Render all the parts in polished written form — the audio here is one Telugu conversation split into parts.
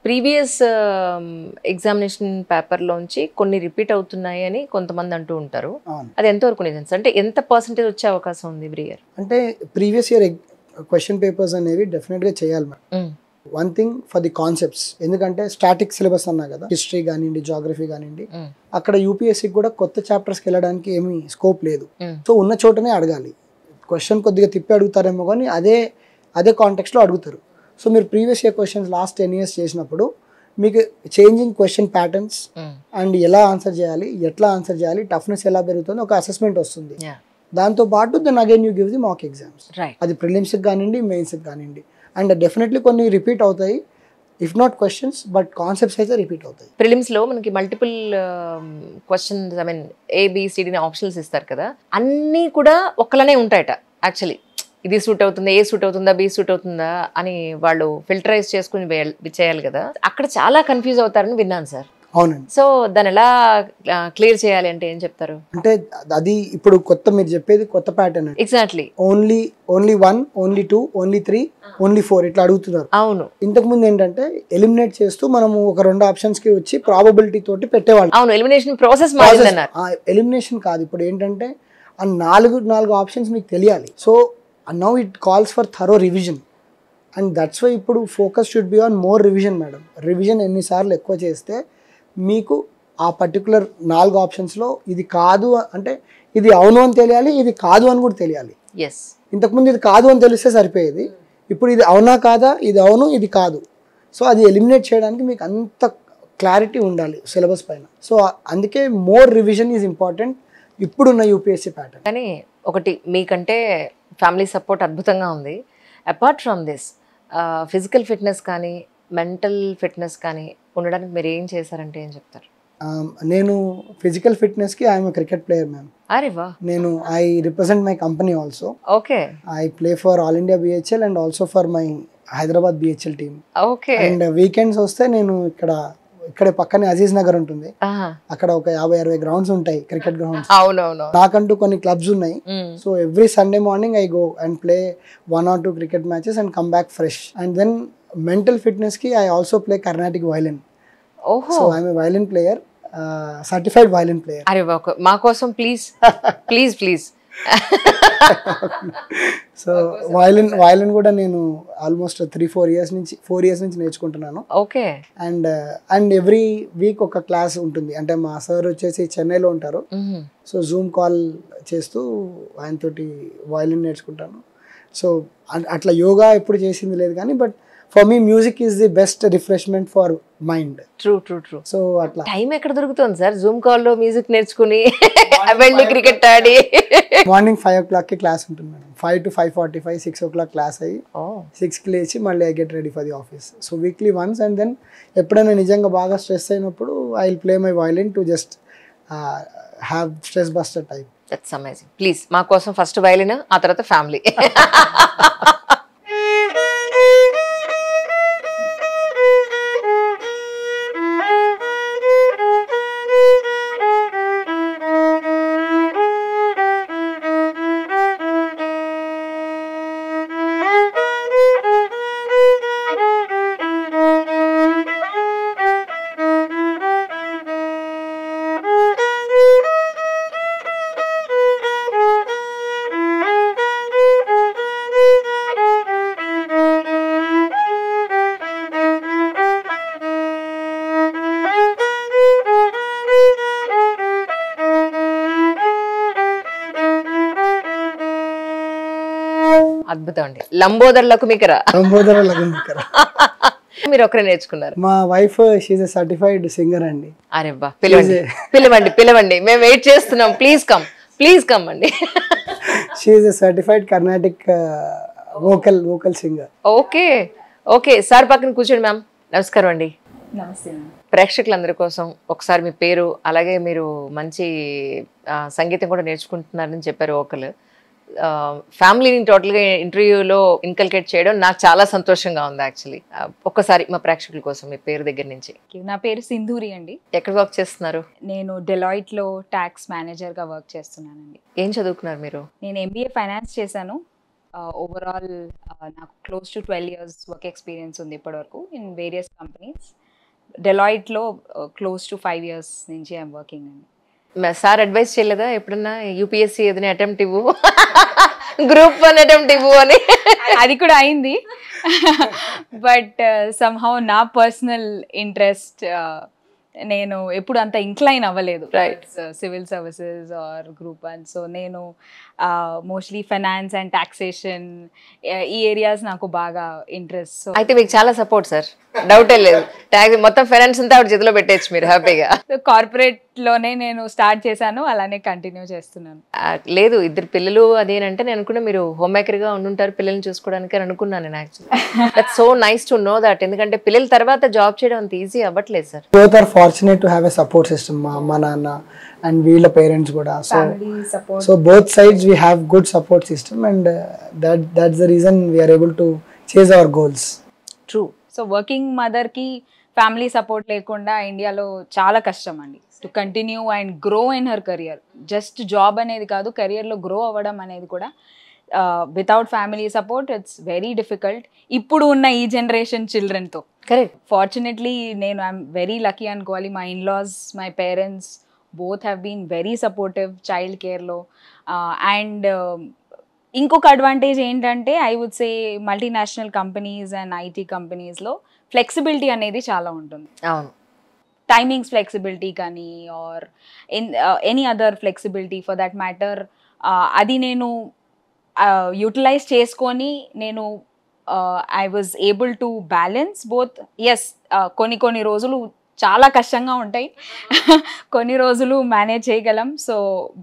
ప్రీవియస్ ఎగ్జామినేషన్ పేపర్లోంచి కొన్ని రిపీట్ అవుతున్నాయి అని కొంతమంది అంటూ ఉంటారు. అవును. అది ఎంతవరకు నిజం సార్? అంటే ఎంత పర్సెంటేజ్ వచ్చే అవకాశం ఉంది ఎవ్రీ ఇయర్? అంటే ప్రీవియస్ ఇయర్ క్వశ్చన్ పేపర్స్ అనేవి డెఫినెట్గా చేయాలి madam. One thing for the concepts, ఎందుకంటే స్టాటిక్ సిలబస్ అన్నా కదా, హిస్టరీ కానివ్వండి, జాగ్రఫీ కానివ్వండి, అక్కడ యూపీఎస్సీకి కూడా కొత్త చాప్టర్స్కి వెళ్ళడానికి ఏమీ స్కోప్ లేదు. సో ఉన్న చోటనే అడగాలి. క్వశ్చన్ కొద్దిగా తిప్పి అడుగుతారేమో కానీ అదే కాంటెక్స్లో అడుగుతారు. సో మీరు previous year questions last 10 years చేసినప్పుడు మీకు చేంజింగ్ క్వశ్చన్ ప్యాటర్న్స్ అండ్ ఎలా ఆన్సర్ చేయాలి, ఎట్లా ఆన్సర్ చేయాలి, టఫ్నెస్ ఎలా పెరుగుతుంది, ఒక అసెస్మెంట్ వస్తుంది. దాంతో పాటు then again you give the mock exams. అది ప్రిలిమ్స్కి కానివ్వండి, మెయిన్స్కి కానివ్వండి. అండ్ డెఫినెట్లీ కొన్ని రిపీట్ అవుతాయి, if not questions but concepts అయితే రిపీట్ అవుతాయి. ప్రిలిమ్స్లో మనకి multiple questions, I mean A B C D options ఇస్తారు కదా, అన్నీ కూడా ఒక్కలానే ఉంటాయట. యాక్చువల్లీ ఇది సూట్ అవుతుందా, ఏ సూట్ అవుతుందా, బి సూట్ అవుతుందా అని వాళ్ళు ఫిల్టరైజ్ చేసుకుని చేయాలి కదా. అక్కడ చాలా కన్ఫ్యూజ్ అవుతారని విన్నాను సార్. అవునండి. సో దాన్ని ఎలా క్లియర్ చేయాలి అంటే ఏం చెప్తారు? అంటే అది ఇప్పుడు కొత్త, మీరు చెప్పేది కొత్త pattern. Exactly. Only 1, only 2, only 3, only 4 ఇట్లా అడుగుతున్నారు. అవును. ఇంతకు ముందు ఏంటంటే ఎలిమినేట్ చేస్తూ మనము ఒక 2 ఆప్షన్స్ కి వచ్చి ప్రాబబిలిటీ తోటి పెట్టేవాళ్ళు. అవును, ఎలిమినేషన్ ప్రాసెస్ మారిందన్నారు. ఎలిమినేషన్ కాదు, ఇప్పుడు ఏంటంటే ఆ 4 ఆప్షన్స్ మీకు తెలియాలి. So now it calls for thorough revision and that's why ఇప్పుడు focus should be on more revision madam. Revision ఎన్నిసార్లు ఎక్కువ చేస్తే మీకు ఆ పర్టికులర్ 4 ఆప్షన్స్లో ఇది కాదు అంటే ఇది అవును అని తెలియాలి, ఇది కాదు అని కూడా తెలియాలి. ఇంతకుముందు ఇది కాదు అని తెలిస్తే సరిపోయేది, ఇప్పుడు ఇది అవునా కాదా, ఇది అవును ఇది కాదు. సో అది ఎలిమినేట్ చేయడానికి మీకు అంత క్లారిటీ ఉండాలి సిలబస్ పైన. సో అందుకే మోర్ రివిజన్ ఈజ్ ఇంపార్టెంట్ ఇప్పుడున్న యూపీఎస్సీ ప్యాటర్న్. కానీ ఒకటి, మీకంటే ఫ్యామిలీ సపోర్ట్ అద్భుతంగా ఉంది. Apart from this physical fitness కానీ మెంటల్ ఫిట్నెస్ కానీ ఉండడానికి మీరు ఏం చేశారంటే ఏం చెప్తారు? నేను ఫిజికల్ ఫిట్నెస్కి ఐఎమ్ క్రికెట్ ప్లేయర్ మ్యామ్. అరే వా. నేను I represent my company also. Okay. I play for all India BHL and also for my Hyderabad BHL team. Okay. And weekends వస్తే నేను ఇక్కడ పక్కనే అజీజ్ నగర్ ఉంటుంది, అక్కడ ఒక 50-60 గ్రౌండ్స్ ఉంటాయి, క్రికెట్ గ్రౌండ్స్. అవునవును. నాకంటూ కొన్ని క్లబ్స్ ఉన్నాయి. So every Sunday morning I go and play 1 or 2 cricket matches and come back fresh. And then mental fitness కి I also play Carnatic violin. ఓహో. So I'm a violin player, certified violin player. అరే మా కోసం please please please. So violin కూడా నేను ఆల్మోస్ట్ 3-4 years నుంచి నేర్చుకుంటున్నాను. ఓకే. అండ్ ఎవ్రీ వీక్ ఒక క్లాస్ ఉంటుంది. అంటే మా సార్ వచ్చేసి చెన్నైలో ఉంటారు. సో జూమ్ కాల్ చేస్తూ ఆయనతోటి వైలిన్ నేర్చుకుంటాను. సో అట్లా యోగా ఎప్పుడు చేసింది లేదు కానీ, but for me music is the best refreshment for mind. True. So అట్లా టైం ఎక్కడ దొరుకుతుంది సార్ జూమ్ కాల్ లో మ్యూజిక్ నేర్చుకుని వెళ్ళి క్రికెట్ ఆడి? మార్నింగ్ 5 o'clock కి క్లాస్ ఉంటుంది మేడం. 5 to 5:45, 6 o'clock క్లాస్ అయ్యి 6కి లేచి మళ్ళీ I get ready for the office. So weekly once. And then ఎప్పుడైనా నిజంగా బాగా స్ట్రెస్ అయినప్పుడు I will play my violin to just have stress buster type. That's amazing. Please మా కోసం ఫస్ట్ వైలిన్, ఆ తర్వాత ఫ్యామిలీ. అద్భుతం అండి. లంబోదర్ లకుమికర. మీరు ఒకరే నేర్చుకున్నారు? మా wife she is a certified singer అండి. అరే బా. పిలవండి, మేము వెయిట్ చేస్తున్నాం. ప్లీజ్ కమ్ అండి. She is a certified Carnatic vocal singer. Okay sir పక్కన కూర్చోండి మ్యామ్. నమస్కారం అండి. నమస్తే. ప్రేక్షకులందరి కోసం ఒకసారి మీ పేరు, అలాగే మీరు మంచి సంగీతం కూడా నేర్చుకుంటున్నారని చెప్పారు. వోకల్ ఫ్యామిలీని టోటల్గా ఇంటర్వ్యూలో ఇన్కల్కేట్ చేయడం నాకు చాలా సంతోషంగా ఉంది యాక్చువల్లీ. ఒక్కసారి మా ప్రేక్షకుల కోసం మీ పేరు దగ్గర నుంచి. నా పేరు సింధూరి అండి. ఎక్కడ వర్క్ చేస్తున్నారు? నేను డెలాయిట్లో ట్యాక్స్ మేనేజర్గా వర్క్ చేస్తున్నానండి. ఏం చదువుకున్నారు మీరు? నేను MBA ఫైనాన్స్ చేశాను. ఓవరాల్ నాకు close to 12 years work experience ఉంది ఇప్పటివరకు ఇన్ వేరియస్ కంపెనీస్. డెలాయిట్లో క్లోజ్ టు 5 years నుంచి ఐఎమ్ వర్కింగ్ అండి. సార్ అడ్వైస్ చేయలేదా ఎప్పుడన్నా యూపీఎస్సీ ఏదైనా అటెంప్ట్ ఇవ్వు, గ్రూప్ 1 అటెంప్ట్ ఇవ్వు అని? అది కూడా అయింది, బట్ సమ్హౌ నా పర్సనల్ ఇంట్రెస్ట్ నేను ఎప్పుడు అంత ఇంక్లైన్ అవ్వలేదు civil services or group 1. So నేను మోస్ట్లీ ఫైనాన్స్ అండ్ టాక్సేషన్ ఈ ఏరియాస్ నాకు బాగా ఇంట్రెస్ట్. సో అయితే మీకు చాలా సపోర్ట్ సార్, డౌటే లేదు. ట్యాక్స్ మొత్తం ఫైనాన్స్ అంతా ఆవిడ చేతిలో పెట్టేచ్చు మీరు హ్యాపీగా. కార్పొరేట్ లోనే నేను స్టార్ట్ చేశాను, అలానే కంటిన్యూ చేస్తున్నాను. లేదు, 2 పిల్లలు అదేనంటే నేను అనుకున్నా మీరు హోమ్ మేకర్ గా ఉండుంటారు పిల్లల్ని చూసుకోవడానికి అని అనుకున్నాను నేను. Actually that's so nice to know that, ఎందుకంటే పిల్లల తర్వాత జాబ్ చేయడం అంత ఈజీ అవ్వట్లేదు sir. Both are fortunate to have a support system. మా అమ్మ నాన్న అండ్ వీళ్ళ పేరెంట్స్ కూడా. So both sides we have good support system and that's the reason we're able to chase our goals. True. So working మదర్కి ఫ్యామిలీ సపోర్ట్ లేకుండా ఇండియాలో చాలా కష్టం అండి to continue and grow in her career. Just job అనేది కాదు, కెరియర్లో గ్రో అవ్వడం అనేది కూడా without family support it's very difficult. ఇప్పుడు ఉన్న ఈ జనరేషన్ చిల్డ్రన్తో. కరెక్ట్. ఫార్చునేట్లీ నేను ఐఎమ్ వెరీ లక్కీ అనుకోవాలి. My in-laws, my parents both have been very supportive child కేర్లో. అండ్ ఇంకొక అడ్వాంటేజ్ ఏంటంటే I would say multinational companies and IT కంపెనీస్లో ఫ్లెక్సిబిలిటీ అనేది చాలా ఉంటుంది. అవును. టైమింగ్స్ ఫ్లెక్సిబిలిటీ కానీ or any other flexibility for that matter, అది నేను యూటిలైజ్ చేసుకొని నేను I was able to balance both. Yes, కొన్ని రోజులు చాలా కష్టంగా ఉంటాయి, కొన్ని రోజులు మేనేజ్ చేయగలం. So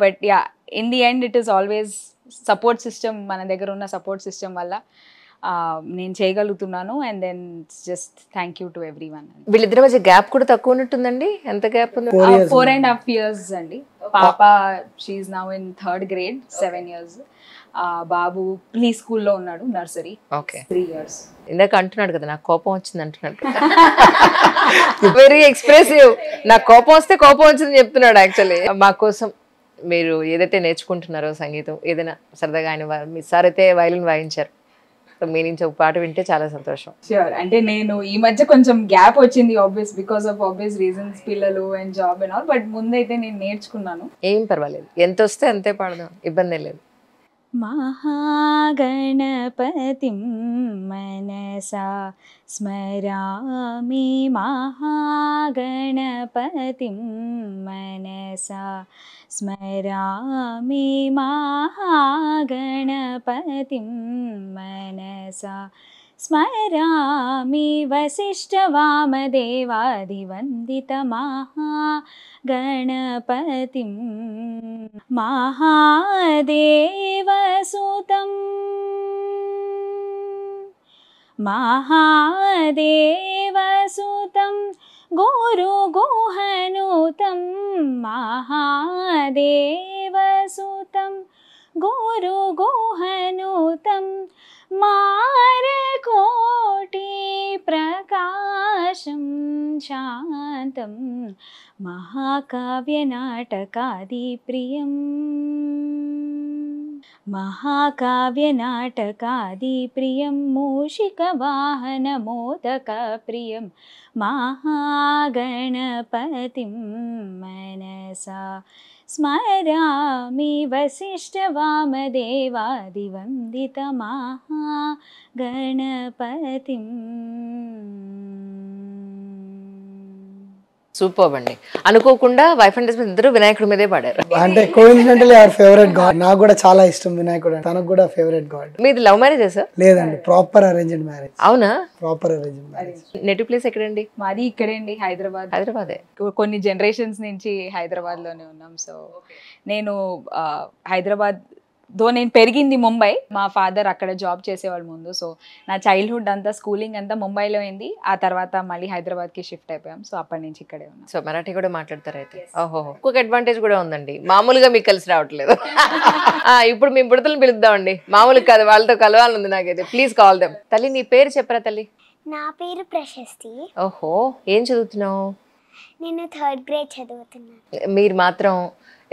but yeah, in the end it is always support system. మన దగ్గర ఉన్న సపోర్ట్ సిస్టమ్ వల్ల నేను చేయగలుగుతున్నాను. And then just thank you to everyone. వీళ్ళిద్దరి మధ్య గ్యాప్ కూడా తక్కువ ఉన్నట్టుందండి. ఎంత గ్యాప్ ఉంది? 4.5 years అండి. పాప she now in 3rd grade, 7 years. బాబు ప్లీ స్కూల్లో ఉన్నాడు, నర్సరీ. ఓకే. 3 years. ఇందాక అంటున్నాడు కదా నాకు కోపం వచ్చింది అంటున్నాడు. Very expressive. నాకు కోపం వస్తే కోపం వచ్చిందని చెప్తున్నాడు. యాక్చువల్లీ మా కోసం మీరు ఏదైతే నేర్చుకుంటున్నారో సంగీతం, ఏదైనా సరదాగా ఆయన మీ సార్ అయితే వయలిన్ వాయించారు, సో మీ నుంచి ఒక పాట వింటే చాలా సంతోషం. ష్యూర్. అంటే నేను ఈ మధ్య కొంచెం గ్యాప్ వచ్చింది obvious because of obvious reasons, పిల్లలు and job and all. But ముందైతే నేను నేర్చుకున్నాను. ఏం పర్వాలేదు, ఎంత వస్తే అంతే పాడదాం, ఇబ్బంది లేదు. మహాగణపతిం మనసా స్మరామి, మహాగణపతిం మనసా స్మరామి, మహాగణపతిం మనసా స్మరామి, వసిష్ఠవామదేవాదివందిత మహాగణపతిం, మహాదేవసుతం మహాదేవసుతం గురుగుహనుతం, మహాదేవసుతం గురుగుహనుతం, మారకోటి ప్రకాశం శాంతం, మహాకావ్యనాటకాదిప్రియం, మహాకావ్యనాటకాదిప్రియం, మూషికవాహనమోదకప్రియం, మహాగణపతిం మనసా స్మరామి, వసిష్ఠవామదేవాదివందిత మహాగణపతిం. సూపర్ అండి. అనుకోకుండా వైఫ్ అండ్ హస్బెండ్ ఇద్దరు వినాయకుడి మీదే పాడారు. అంటే కోఇన్సిడెంటల్లీ అవర్ ఫేవరెట్ గాడ్. నాకు కూడా చాలా ఇష్టం వినాయకుడు, తనకు కూడా ఫేవరెట్ గాడ్. మీది లవ్ మ్యారేజ్ సార్? లేదండి, ప్రాపర్ అరేంజ్డ్ మ్యారేజ్. అవునా? Proper arranged marriage. Native place ఎక్కడండి? మాది ఇక్కడే అండి, హైదరాబాద్. హైదరాబాదే. కొన్ని జనరేషన్స్ నుంచి హైదరాబాద్ లోనే ఉన్నాం. సో నేను హైదరాబాద్ దో నేను పెరిగింది ముంబై. మా ఫాదర్ అక్కడ జాబ్ చేసేవాళ్ళు ముందు. సో నా చైల్డ్హుడ్ అంతా, స్కూలింగ్ అంతా ముంబైలో అయింది. ఆ తర్వాత మళ్ళీ హైదరాబాద్కి షిఫ్ట్ అయిపోయాం. సో అప్పటి నుంచి ఇక్కడే ఉన్నాం. సో మరాఠీ కూడా మాట్లాడతారు అయితే? ఓహో, ఇంకొక అడ్వాంటేజ్ కూడా ఉందండి, మామూలుగా మీకు కలిసి రావట్లేదు. ఇప్పుడు మీ బుడతలను పిలుద్దామండి, మామూలుగా కాదు, వాళ్ళతో కలవాలనుంది నాకైతే. Please call them. తల్లి నీ పేరు చెప్పరా తల్లి? నా పేరు ప్రశస్తి. ఓహో, ఏం చదువుతున్నావు? నేను 3rd grade చదువుతున్నాను. మీరు మాత్రం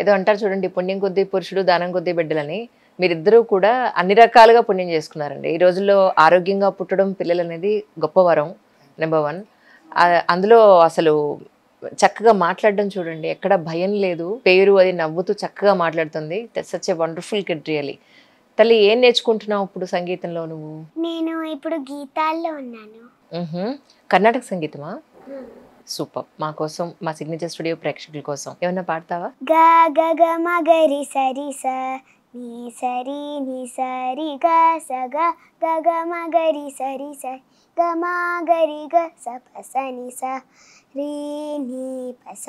ఏదో అంటారు చూడండి, పుణ్యం కొద్దీ పురుషుడు దానం కొద్దీ బిడ్డలని. మీరిద్దరూ కూడా అన్ని రకాలుగా పుణ్యం చేసుకున్నారండి. ఈ రోజుల్లో ఆరోగ్యంగా పుట్టడం పిల్లలు అనేది గొప్ప వరం, నెంబర్ 1. అందులో అసలు చక్కగా మాట్లాడడం చూడండి, ఎక్కడ భయం లేదు, పేరు అది నవ్వుతూ చక్కగా మాట్లాడుతుంది. Such a wonderful kid really. తల్లి, ఏం నేర్చుకుంటున్నావు ఇప్పుడు సంగీతంలో నువ్వు? నేను ఇప్పుడు గీతాల్లో ఉన్నాను. కర్ణాటక సంగీతమా? సూపర్. మా కోసం, మా సిగ్నేచర్ స్టూడియో ప్రేక్షకుల కోసం ఏమన్నా పాడతావా? గ గ గ మగరి సరి స నీ సరి నీ సరి గ స గ గ గ మగరి సరి స గ మగరి గ స ప స ని స రి ని ప స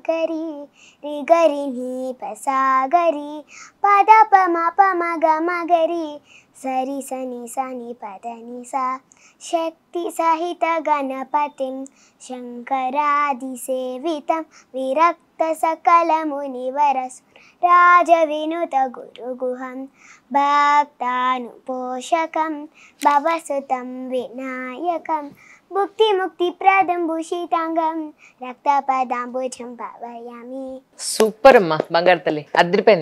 గరి రి గరి ని ప స గరి పద ప మ ప మ గ మగరి సరి స ని స ని పద ని స శక్తి సహిత గణపతిం శంకరాదిసేవితం విరక్త సకల మునివరసు రాజ వినుత గురుగుహం భక్తానుపోషకం భవసుతం వినాయకం భుక్తి ముక్తి ప్రదం భూషితాంగం రక్తపదాంబుజం భావయామి. సూపర్ అమ్మా, బంగారు తల్లి, అదిరిపోయింది.